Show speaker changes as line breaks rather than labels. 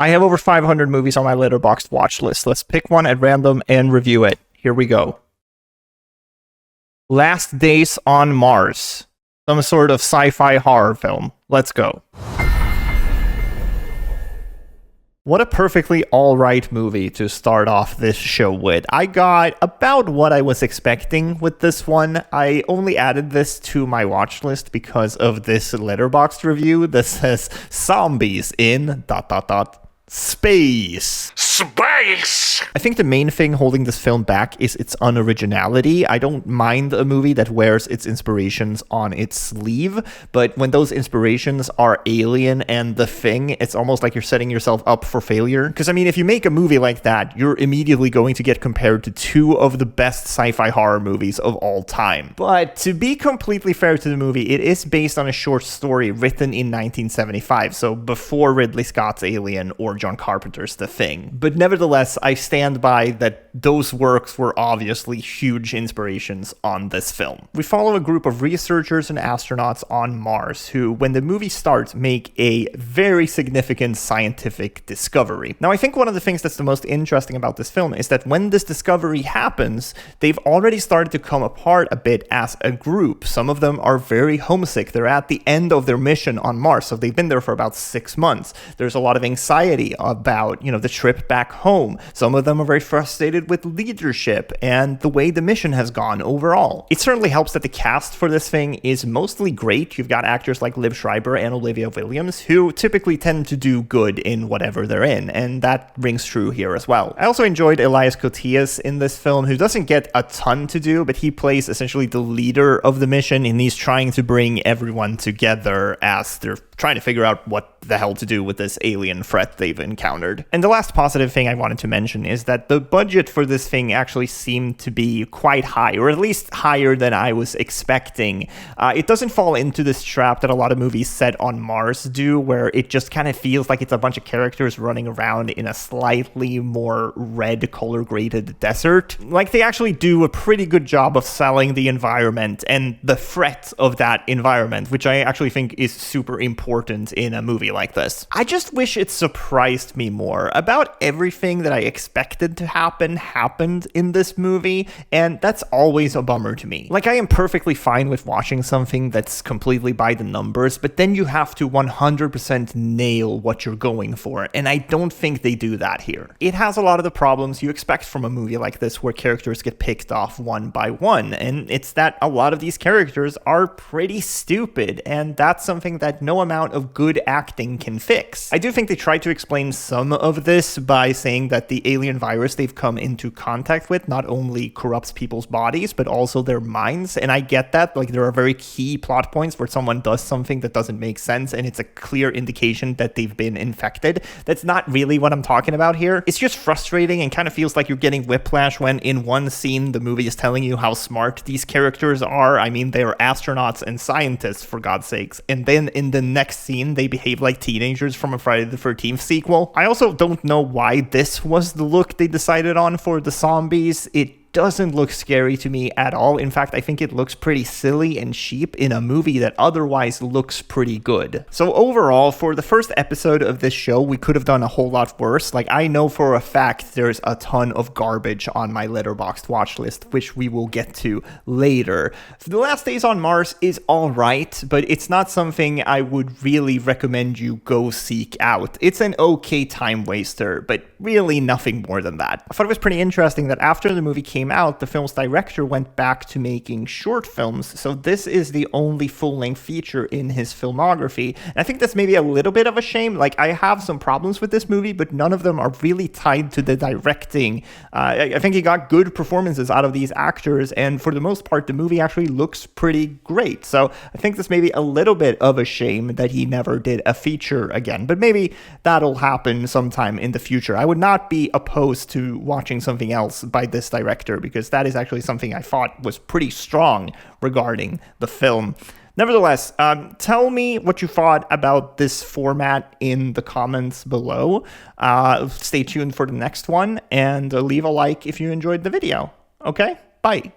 I have over 500 movies on my Letterboxd watch list. Let's pick one at random and review it. Here we go. Last Days on Mars. Some sort of sci-fi horror film. Let's go. What a perfectly alright movie to start off this show with. I got about what I was expecting with this one. I only added this to my watch list because of this Letterboxd review that says zombies in ... space. I think the main thing holding this film back is its unoriginality. I don't mind a movie that wears its inspirations on its sleeve, but when those inspirations are Alien and The Thing, it's almost like you're setting yourself up for failure. Because, I mean, if you make a movie like that, you're immediately going to get compared to two of the best sci-fi horror movies of all time. But to be completely fair to the movie, it is based on a short story written in 1975, so before Ridley Scott's Alien or John Carpenter's The Thing. But nevertheless, I stand by that those works were obviously huge inspirations on this film. We follow a group of researchers and astronauts on Mars who, when the movie starts, make a very significant scientific discovery. Now, I think one of the things that's the most interesting about this film is that when this discovery happens, they've already started to come apart a bit as a group. Some of them are very homesick. They're at the end of their mission on Mars, so they've been there for about 6 months. There's a lot of anxiety about, the trip back home. Some of them are very frustrated with leadership and the way the mission has gone overall. It certainly helps that the cast for this thing is mostly great. You've got actors like Liv Schreiber and Olivia Williams, who typically tend to do good in whatever they're in, and that rings true here as well. I also enjoyed Elias Koteas in this film, who doesn't get a ton to do, but he plays essentially the leader of the mission, and he's trying to bring everyone together as they're trying to figure out what the hell to do with this alien threat they've encountered. And the last positive thing I wanted to mention is that the budget for this thing actually seemed to be quite high, or at least higher than I was expecting. It doesn't fall into this trap that a lot of movies set on Mars do, where it just kind of feels like it's a bunch of characters running around in a slightly more red color-graded desert. Like, they actually do a pretty good job of selling the environment and the threat of that environment, which I actually think is super important in a movie like this. I just wish it surprised me more. About everything that I expected to happen happened in this movie, and that's always a bummer to me. Like, I am perfectly fine with watching something that's completely by the numbers, but then you have to 100% nail what you're going for, and I don't think they do that here. It has a lot of the problems you expect from a movie like this, where characters get picked off one by one, and it's that a lot of these characters are pretty stupid, and that's something that no amount of good acting can fix. I do think they tried to explain some of this by saying that the alien virus they've come into contact with not only corrupts people's bodies, but also their minds, and I get that. Like, there are very key plot points where someone does something that doesn't make sense, and it's a clear indication that they've been infected. That's not really what I'm talking about here. It's just frustrating and kind of feels like you're getting whiplash when in one scene the movie is telling you how smart these characters are. I mean, they're astronauts and scientists, for God's sakes, and then in the next scene they behave like teenagers from a Friday the 13th sequel. I also don't know why this was the look they decided on for the zombies. It doesn't look scary to me at all. In fact, I think it looks pretty silly and cheap in a movie that otherwise looks pretty good. So overall, for the first episode of this show, we could have done a whole lot worse. Like, I know for a fact there's a ton of garbage on my Letterboxd watch list, which we will get to later. The Last Days on Mars is alright, but it's not something I would really recommend you go seek out. It's an okay time waster, but really nothing more than that. I thought it was pretty interesting that after the movie came out, the film's director went back to making short films, so this is the only full-length feature in his filmography. And I think that's maybe a little bit of a shame. Like, I have some problems with this movie, but none of them are really tied to the directing. I think he got good performances out of these actors, and for the most part, the movie actually looks pretty great. So I think this may be a little bit of a shame that he never did a feature again, but maybe that'll happen sometime in the future. I would not be opposed to watching something else by this director, because that is actually something I thought was pretty strong regarding the film. Nevertheless, tell me what you thought about this format in the comments below. Stay tuned for the next one, and leave a like if you enjoyed the video. Okay? Bye.